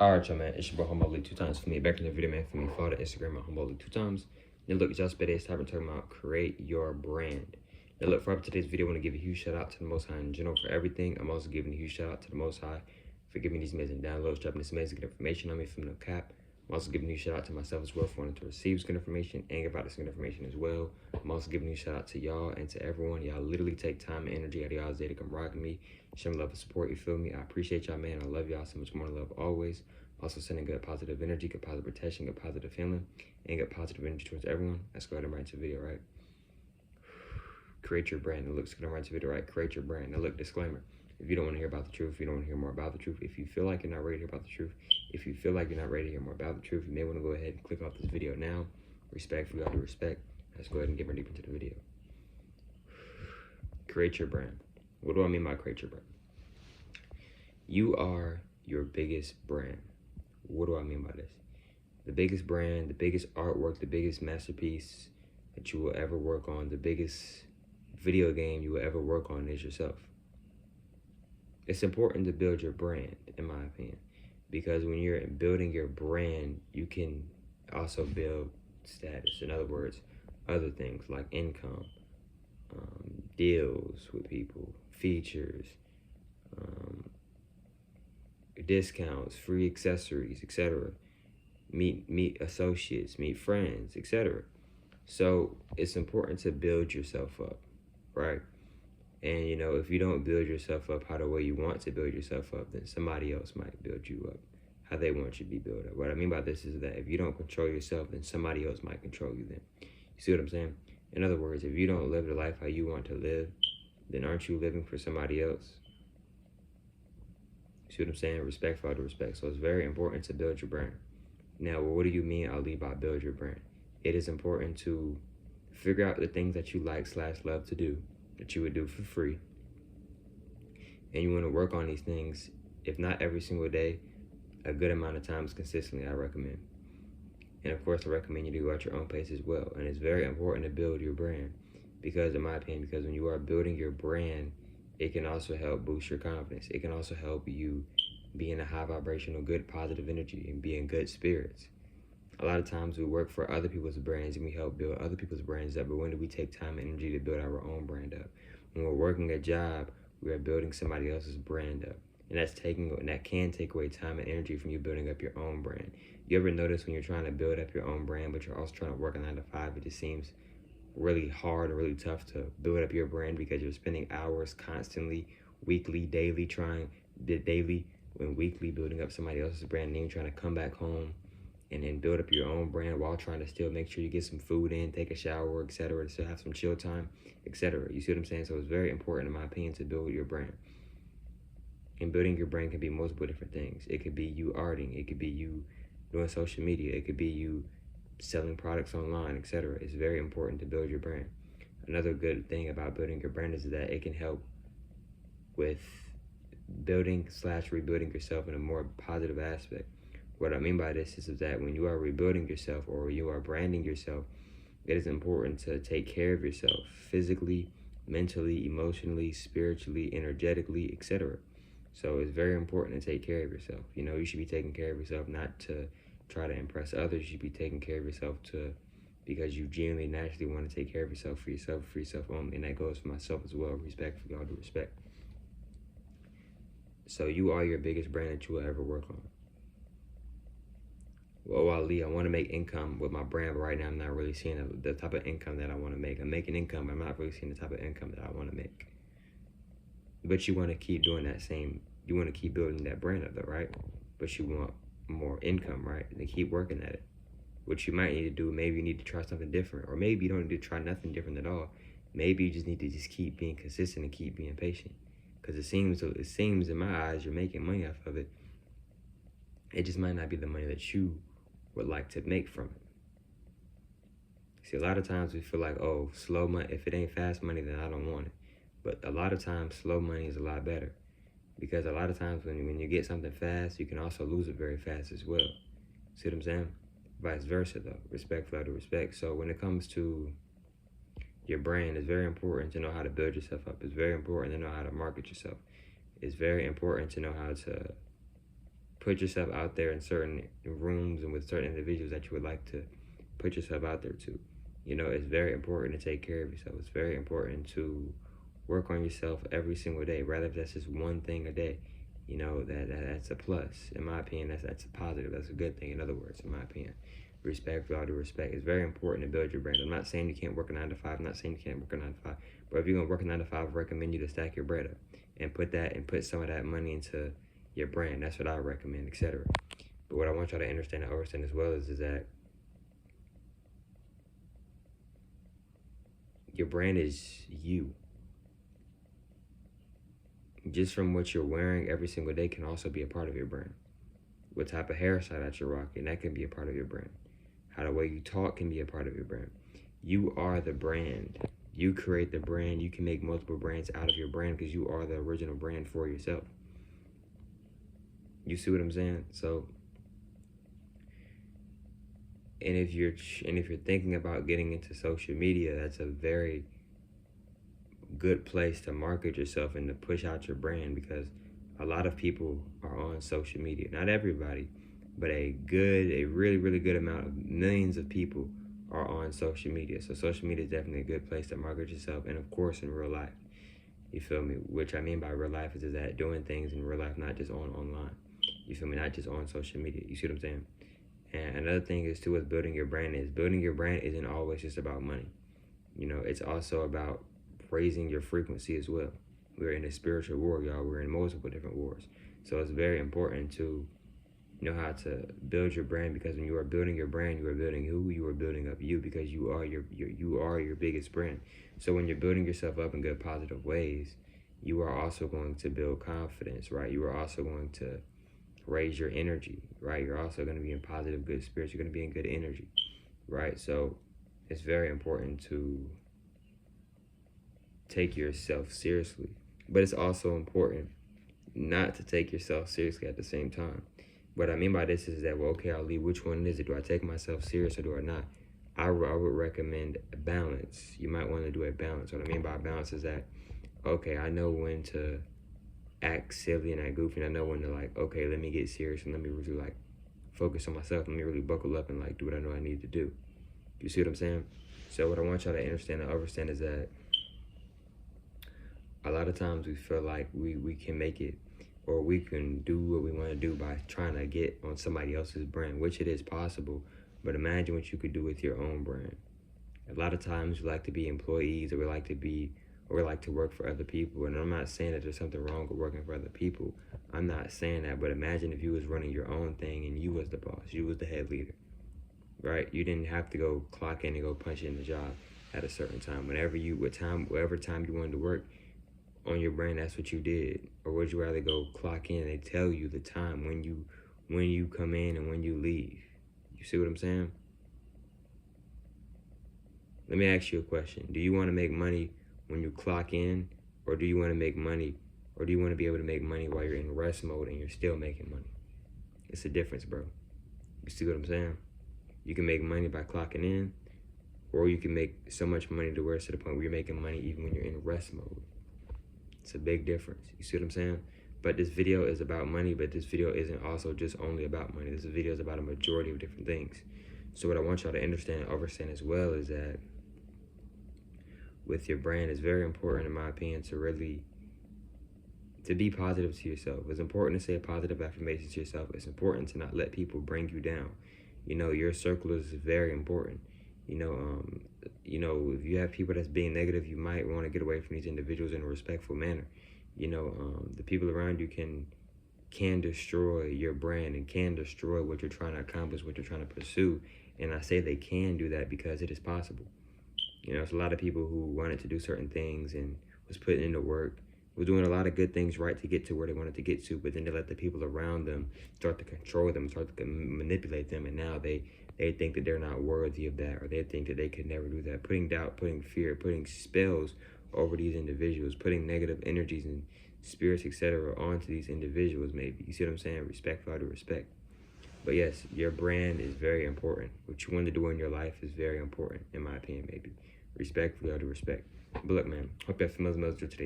Alright, y'all, man. It's your boy Humble 2 times for me. Back in the video, man. For me, follow the Instagram at Humble 2 times. Now, look, y'all spent today's topic talking about create your brand. Now, look, for today's video, I want to give a huge shout out to the Most High in general for everything. I'm also giving a huge shout out to the Most High for giving me these amazing downloads, dropping this amazing good information on me from no cap. I'm also giving you a shout out to myself as well for wanting to receive good information and give out this good information as well. I'm also giving you a shout out to y'all and to everyone. Y'all literally take time and energy out of y'all's day to come rock me, show me love and support. You feel me? I appreciate y'all, man. I love y'all so much more love always. Also sending good positive energy, good positive protection, good positive feeling, and good positive energy towards everyone. Let's go ahead and write into the video, right? Create your brand. It looks good. I'm writing to the video, right? Create your brand. Now look, disclaimer. If you don't want to hear about the truth, if you don't want to hear more about the truth, if you feel like you're not ready to hear about the truth, if you feel like you're not ready to hear more about the truth, you may want to go ahead and click off this video now. Respectfully, out of respect. Let's go ahead and get more deep into the video. Create your brand. What do I mean by create your brand? You are your biggest brand. What do I mean by this? The biggest brand, the biggest artwork, the biggest masterpiece that you will ever work on, the biggest video game you will ever work on is yourself. It's important to build your brand, in my opinion, because when you're building your brand, you can also build status. In other words, other things like income, deals with people, features, discounts, free accessories, etc. Meet associates, meet friends, etc. So it's important to build yourself up, right? And you know, if you don't build yourself up how the way you want to build yourself up, then somebody else might build you up how they want you to be built up. What I mean by this is that if you don't control yourself, then somebody else might control you then. You see what I'm saying? In other words, if you don't live the life how you want to live, then aren't you living for somebody else? See what I'm saying? Respect for other respect. So it's very important to build your brand. Now, what do you mean, Ali, by build your brand? It is important to figure out the things that you like/love to do, that you would do for free. And you want to work on these things, if not every single day, a good amount of times consistently, I recommend. And of course, I recommend you do at your own pace as well. And it's very important to build your brand because, in my opinion, because when you are building your brand, it can also help boost your confidence. It can also help you be in a high vibrational, good, positive energy and be in good spirits. A lot of times we work for other people's brands and we help build other people's brands up, but when do we take time and energy to build our own brand up? When we're working a job, we are building somebody else's brand up. And that can take away time and energy from you building up your own brand. You ever notice when you're trying to build up your own brand, but you're also trying to work a 9 to 5, it just seems really hard and really tough to build up your brand because you're spending hours constantly, weekly, daily, weekly building up somebody else's brand name, trying to come back home and then build up your own brand while trying to still make sure you get some food in, take a shower, etc., to still have some chill time, etc. You see what I'm saying? So it's very important, in my opinion, to build your brand. And building your brand can be multiple different things. It could be you arting, it could be you doing social media, it could be you selling products online, etc. It's very important to build your brand. Another good thing about building your brand is that it can help with building/rebuilding yourself in a more positive aspect. What I mean by this is that when you are rebuilding yourself or you are branding yourself, it is important to take care of yourself physically, mentally, emotionally, spiritually, energetically, etc. So it's very important to take care of yourself. You know, you should be taking care of yourself not to try to impress others. You should be taking care of yourself because you genuinely, naturally want to take care of yourself for yourself only. And that goes for myself as well. Respectfully, all due respect. So you are your biggest brand that you will ever work on. Well, Ali, I want to make income with my brand, but right now I'm not really seeing the type of income that I want to make. I'm making income, but I'm not really seeing the type of income that I want to make. But you want to keep doing you want to keep building that brand up though, right? But you want more income, right? And keep working at it. What you might need to do, maybe you need to try something different, or maybe you don't need to try nothing different at all. Maybe you just need to just keep being consistent and keep being patient. Because it seems in my eyes you're making money off of it. It just might not be the money that you would like to make from it. See, a lot of times we feel like, oh, slow money, if it ain't fast money, then I don't want it. But a lot of times, slow money is a lot better. Because a lot of times when you get something fast, you can also lose it very fast as well. See what I'm saying? Vice versa, though. Respect for other respect. So when it comes to your brand, it's very important to know how to build yourself up. It's very important to know how to market yourself. It's very important to know how to put yourself out there in certain rooms and with certain individuals that you would like to put yourself out there to. You know, it's very important to take care of yourself. It's very important to work on yourself every single day, rather if that's just one thing a day. You know, that's a plus. In my opinion, that's a positive. That's a good thing, in other words, in my opinion. Respect, with all due respect. It's very important to build your brand. I'm not saying you can't work a 9 to 5. I'm not saying you can't work a 9 to 5. But if you're going to work a 9 to 5, I recommend you to stack your bread up and put some of that money into your brand. That's what I recommend, etc. But what I want y'all to understand and understand as well is that your brand is you. Just from what you're wearing every single day can also be a part of your brand. What type of hairstyle that you're rocking, that can be a part of your brand. How the way you talk can be a part of your brand. You are the brand. You create the brand. You can make multiple brands out of your brand because you are the original brand for yourself. You see what I'm saying? So, and if you're thinking about getting into social media, that's a very good place to market yourself and to push out your brand, because a lot of people are on social media. Not everybody, but a really, really good amount of millions of people are on social media. So social media is definitely a good place to market yourself, and of course in real life. You feel me? Which I mean by real life is that doing things in real life, not just online. You feel me? Not just on social media. You see what I'm saying? And another thing is too with building your brand isn't always just about money. You know, it's also about raising your frequency as well. We're in a spiritual war, y'all. We're in multiple different wars. So it's very important to know how to build your brand, because when you are building your brand, you are building who? You are building up you, because you are your biggest brand. So when you're building yourself up in good positive ways, you are also going to build confidence, right? You are also going to raise your energy, right? You're also going to be in positive, good spirits. You're going to be in good energy, right? So it's very important to take yourself seriously, but it's also important not to take yourself seriously at the same time. What I mean by this is that, well, okay, Ali, which one is it? Do I take myself serious or do I not? I would recommend a balance. You might want to do a balance. What I mean by balance is that, okay, I know when to act silly and act goofy, and I know when to, like, okay, let me get serious and let me really, like, focus on myself. Let me really buckle up and, like, do what I know I need to do. You see what I'm saying? So what I want y'all to understand and understand is that a lot of times we feel like we can make it, or we can do what we want to do by trying to get on somebody else's brand, which it is possible, but imagine what you could do with your own brand. A lot of times we like to be employees, or we like to work for other people, and I'm not saying that there's something wrong with working for other people. I'm not saying that, but imagine if you was running your own thing and you was the boss, you was the head leader, right? You didn't have to go clock in and go punch in the job at a certain time. Whatever time you wanted to work on your brand, that's what you did. Or would you rather go clock in and they tell you the time when you come in and when you leave? You see what I'm saying? Let me ask you a question. Do you want to make money when you clock in, or do you want to make money, or do you want to be able to make money while you're in rest mode and you're still making money? It's a difference, bro. You see what I'm saying? You can make money by clocking in, or you can make so much money to where it's to the point where you're making money even when you're in rest mode. It's a big difference. You see what I'm saying? But this video is about money, but this video isn't also just only about money. This video is about a majority of different things. So what I want y'all to understand and understand as well is that with your brand, it's very important, in my opinion, to be positive to yourself. It's important to say positive affirmations to yourself. It's important to not let people bring you down. You know, your circle is very important. You know, if you have people that's being negative, you might want to get away from these individuals in a respectful manner. You know, the people around you can destroy your brand and can destroy what you're trying to accomplish, what you're trying to pursue. And I say they can do that because it is possible. You know, there's a lot of people who wanted to do certain things and was putting in the work, was doing a lot of good things right to get to where they wanted to get to, but then they let the people around them start to control them, start to manipulate them, and now they think that they're not worthy of that, or they think that they could never do that, putting doubt, putting fear, putting spells over these individuals, putting negative energies and spirits, etc., onto these individuals, maybe. You see what I'm saying? Respect for all due respect. But yes, your brand is very important. What you want to do in your life is very important, in my opinion, maybe. Respect for all due respect. But look, man, hope that families today.